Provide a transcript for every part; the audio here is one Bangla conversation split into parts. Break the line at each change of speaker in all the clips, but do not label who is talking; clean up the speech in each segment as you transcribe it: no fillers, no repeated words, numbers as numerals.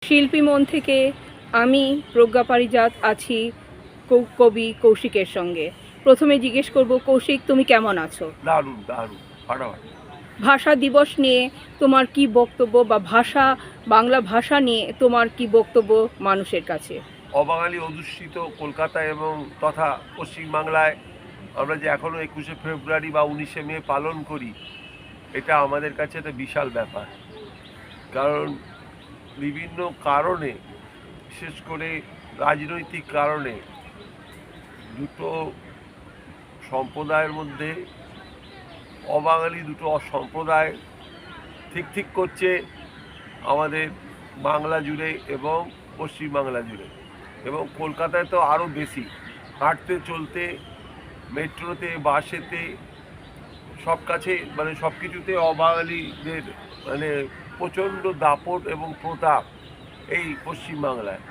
শিল্পী মন থেকে আমি প্রজ্ঞা পারিজাত আছি কবি কৌশিকের সঙ্গে। প্রথমে জিজ্ঞেস করব, কৌশিক তুমি কেমন আছো?
দারুণ দারুণ ফাটাফাটি।
ভাষা দিবস নিয়ে তোমার কি বক্তব্য, বা বাংলা ভাষা নিয়ে তোমার কি বক্তব্য মানুষের কাছে?
অবাঙালি অধ্যুষিত কলকাতা এবং তথা পশ্চিমবাংলায় আমরা যে এখনও 21শে ফেব্রুয়ারি বা 19শে মে পালন করি, এটা আমাদের কাছে একটা বিশাল ব্যাপার। কারণ বিভিন্ন কারণে, বিশেষ করে রাজনৈতিক কারণে, দুটো সম্প্রদায়ের মধ্যে অবাঙালি দুটো সম্প্রদায় ঠিক করছে আমাদের বাংলা জুড়ে এবং পশ্চিমবাংলা জুড়ে, এবং কলকাতায় তো আরও বেশি। হাঁটতে চলতে, মেট্রোতে, বাসেতে, সব কাছে মানে সব কিছুতে অবাঙালিদের মানে প্রচণ্ড দাপট এবং প্রতাপ এই পশ্চিমবাংলায়।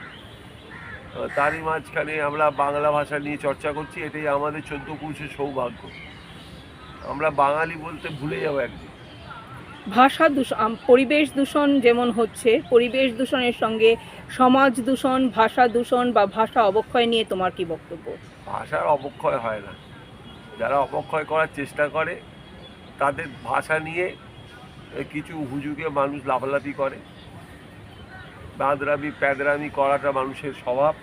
তারই মাঝখানে আমরা বাংলা ভাষা নিয়ে চর্চা করছি, এটাই আমাদের 14 সৌভাগ্য। আমরা বাঙালি বলতে ভুলে যাবো একদিন।
ভাষা দূষণ, পরিবেশ দূষণ যেমন হচ্ছে, পরিবেশ দূষণের সঙ্গে সমাজ দূষণ, ভাষা দূষণ বা ভাষা অবক্ষয় নিয়ে তোমার কি বক্তব্য?
ভাষার অবক্ষয় হয় না। যারা অবক্ষয় করার চেষ্টা করে তাদের ভাষা নিয়ে কিছু হুজুগে মানুষ লাফালাফি করে। বাঁদরামি প্যাদরামি করাটা মানুষের স্বভাব।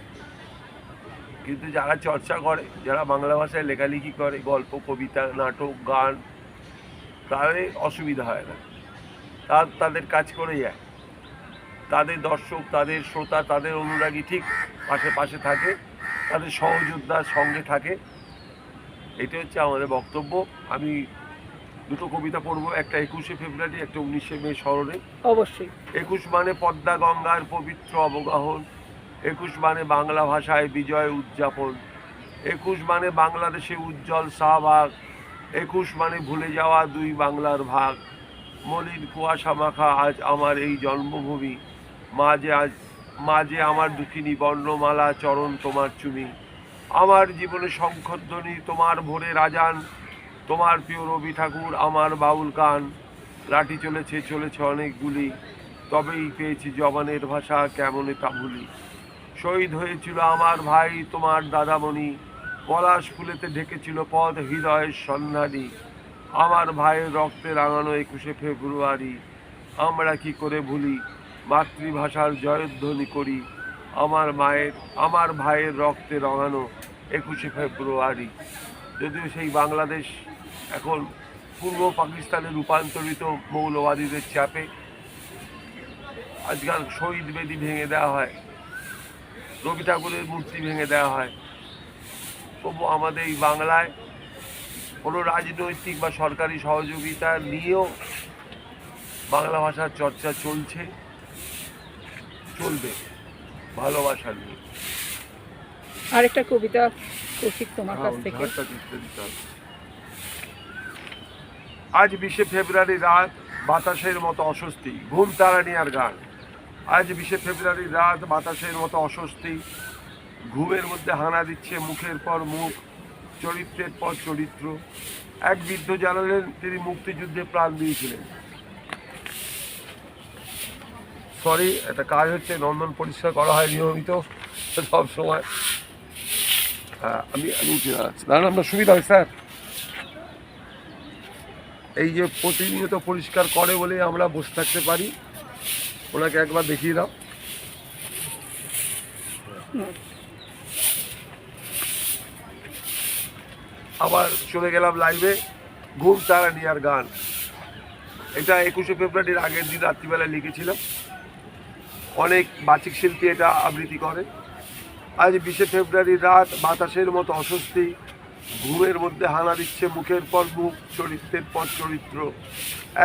কিন্তু যারা চর্চা করে, যারা বাংলা ভাষায় লেখালেখি করে, গল্প, কবিতা, নাটক, গান, তাদের অসুবিধা হয় না। তাদের কাজ করে যায়। তাদের দর্শক, তাদের শ্রোতা, তাদের অনুরাগী ঠিক পাশে থাকে, তাদের সহযোদ্ধার সঙ্গে থাকে। এটা হচ্ছে আমাদের বক্তব্য। আমি দুটো কবিতা পড়বো, একটা 21শে ফেব্রুয়ারি, একটা 19শে মে স্মরণে।
অবশ্যই।
21 মানে পদ্মা গঙ্গার পবিত্র অবগাহন, 21 মানে বাংলা ভাষায় বিজয় উদযাপন, 21 মানে বাংলাদেশে উজ্জ্বল শাহবাগ, 21 মানে ভুলে যাওয়া দুই বাংলার ভাগ। মলিন কুয়াশা মাখা আজ আমার এই জন্মভূমি, মাঝে আমার দুঃখিনী বর্ণমালা চরণ তোমার চুমি। আমার জীবনে শঙ্খধ্বনি তোমার ভোরে রাজান, তোমার প্রিয় রবি ঠাকুর আমার বাউল গান। লাঠি চলেছে অনেকগুলি, তবেই পেয়েছি জবানের ভাষা, কেমনে তা ভুলি। শহীদ হয়েছিল আমার ভাই তোমার দাদামণি, পলাশ ফুলেতে ঢেকেছিল পথ হৃদয়ের সন্ধানী। আমার ভাইয়ের রক্তে রাঙানো 21শে ফেব্রুয়ারি, আমরা কি করে ভুলি, মাতৃভাষার জয়ধ্বনি করি। আমার ভাইয়ের রক্তে রাঙানো 21শে ফেব্রুয়ারি। যদিও সেই বাংলাদেশ এখন পূর্ব পাকিস্তানে রূপান্তরিত মৌলবাদীদের চাপে, আজকাল শহীদ বেদি ভেঙে দেওয়া হয়, রবি ঠাকুরের মূর্তি ভেঙে দেওয়া হয়। তবু আমাদের এই বাংলায় কোনো রাজনৈতিক বা সরকারি সহযোগিতা নিয়েও বাংলা ভাষার চর্চা চলবে ভালোবাসা নিয়ে।
আরেকটা কবিতা কৌশিক তোমার কাছ থেকে।
আজ 20শে ফেব্রুয়ারি রাত, বাতাসের মতো অস্বস্তি, ঘুম তাড়ানি আর গান। আজ 20শে ফেব্রুয়ারি রাত, বাতাসের মতো অস্বস্তি, ঘুমের মধ্যে হানা দিচ্ছে মুখের পর মুখ, চরিত্রের পর চরিত্র। এক বৃদ্ধ জানালেন তিনি মুক্তিযুদ্ধে প্রাণ দিয়েছিলেন। সরি, একটা কাজ হচ্ছে, নন্দন পরিষ্কার করা হয় নিয়মিত সব সময়। হ্যাঁ, আমি উঠে দাঁড়াচ্ছি, দাঁড়ান আপনার সুবিধা হয় স্যার। এই যে প্রতিনিয়ত পরিষ্কার করে বলে আমরা বসে থাকতে পারি। ওনাকে একবার দেখিয়ে দাও। আবার চলে গেলাম লাইভে। ঘুম তাড়ানি আর গান, এটা 21শে ফেব্রুয়ারির আগের দিন রাত্রিবেলায় লিখেছিলাম। অনেক বাচিক শিল্পী এটা আবৃত্তি করে। আজ 20শে ফেব্রুয়ারি রাত, বাতাসের মতো অস্বস্তি, ঘুমের মধ্যে হানা দিচ্ছে মুখের পর মুখ, চরিত্রের পর চরিত্র।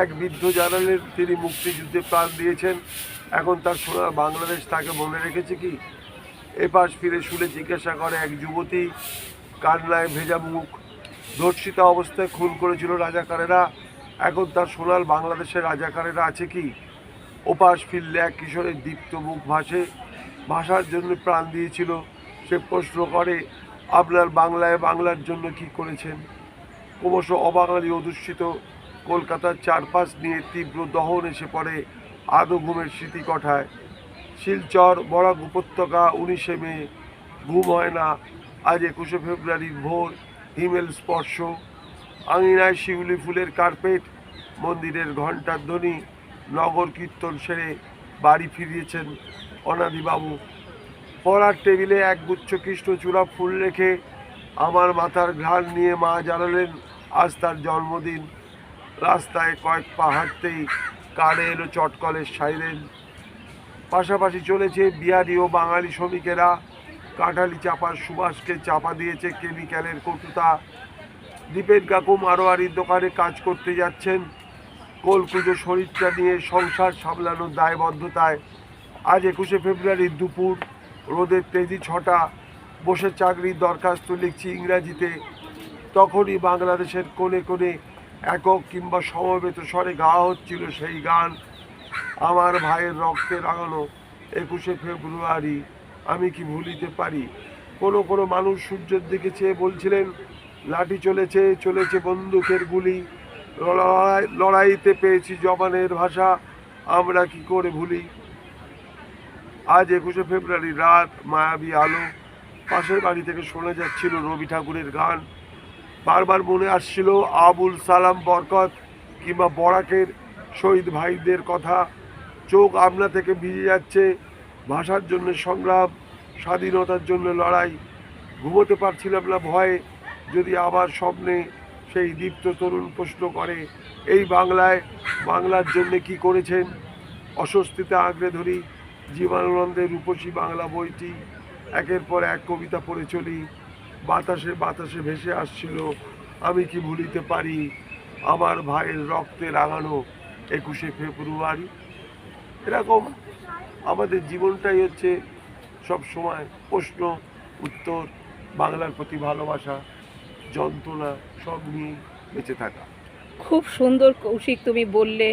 এক বৃদ্ধ জানালেন তিনি মুক্তিযুদ্ধে প্রাণ দিয়েছেন, এখন তার সোনার বাংলাদেশ তাকে মনে রেখেছে কি? এপাশ ফিরে শুনে জিজ্ঞাসা করে এক যুবতী, কান্নায় ভেজা মুখ। ধর্ষিতা অবস্থায় খুন করেছিল রাজাকারেরা, এখন তার সোনার বাংলাদেশের রাজাকারেরা আছে কি? ওপাশ ফিরলে এক কিশোরের দীপ্ত মুখ ভাসে, ভাষার জন্য প্রাণ দিয়েছিল। সে প্রশ্ন করে, আপনার বাংলার জন্য কি করেছেন? ক্রমশ অবাঙালি অধ্যুষিত কলকাতার চারপাশ নিয়ে তীব্র দহন এসে পড়ে আদো ঘুমের স্মৃতিকথায়। শিলচর বরাক উপত্যকা 19শে মে, ঘুম হয় না আজ 21শে ফেব্রুয়ারির ভোর, হিমেল স্পর্শ, আঙিনায় শিউলি ফুলের কার্পেট, মন্দিরের ঘণ্টার ধ্বনি, নগর কীর্তন সেরে বাড়ি ফিরিয়েছেন অনাদিবাবু। পড়ার টেবিলে একগুচ্ছ কৃষ্ণচূড়া ফুল রেখে আমার মাথার ঘ্রাণ নিয়ে মা জানালেন আজ তার জন্মদিন। রাস্তায় কয়েক পা হাঁটতেই কানে এলো চটকলের সাইরেন। পাশাপাশি চলেছে বিহারি ও বাঙালি শ্রমিকেরা, কাঁঠালি চাপার সুবাসকে চাপা দিয়েছে কেমিক্যালের কটুতা। দীপেন কাকু মারোয়ারির দোকানে কাজ করতে যাচ্ছেন, কোলকুজো শরীরটা নিয়ে সংসার সামলানোর দায়বদ্ধতায়। আজ 21শে ফেব্রুয়ারির দুপুর, রোদের তেজি 6টা, বসে চাকরির দরখাস্ত লিখছি ইংরাজিতে। তখনই বাংলাদেশের কোণে কোণে একক কিংবা সমবেত স্বরে গাওয়া হচ্ছিল সেই গান, আমার ভাইয়ের রক্তে রাঙানো 21শে ফেব্রুয়ারি আমি কি ভুলিতে পারি। কোনো কোনো মানুষ সূর্যের দিকে চেয়ে বলছিলেন লাঠি চলেছে চলেছে বন্দুকের গুলি, লড়াইতে পেয়েছি জবানের ভাষা, আমরা কি করে ভুলি। আজ 21শে ফেব্রুয়ারি রাত, মায়াবী আলো, পাশের বাড়ি থেকে শোনা যাচ্ছিল রবি ঠাকুরের গান। বারবার মনে আসছিল আবুল সালাম বরকত কিংবা বরাকের শহীদ ভাইদের কথা। চোখ আমনা থেকে ভিজে যাচ্ছে। ভাষার জন্য সংগ্রাম, স্বাধীনতার জন্য লড়াই। ঘুমোতে পারছিলাম না ভয়ে, যদি আবার স্বপ্নে সেই দীপ্ত তরুণ প্রশ্ন করে এই বাংলায় বাংলার জন্য কি করেছেন। অস্বস্তিতে আঁকড়ে ধরি জীবনানন্দের রূপসী বাংলা বইটি। একের পর এক কবিতা পড়ে চলি। বাতাসে বাতাসে ভেসে আসছিল আমি কি ভুলিতে পারি, আমার ভাইয়ের রক্তে রাঙানো 21শে ফেব্রুয়ারি। এরকম আমাদের জীবনটাই হচ্ছে সব সময় প্রশ্ন উত্তর, বাংলার প্রতি ভালোবাসা, যন্ত্রণা সব নিয়ে বেঁচে থাকা।
খুব সুন্দর কৌশিক তুমি বললে।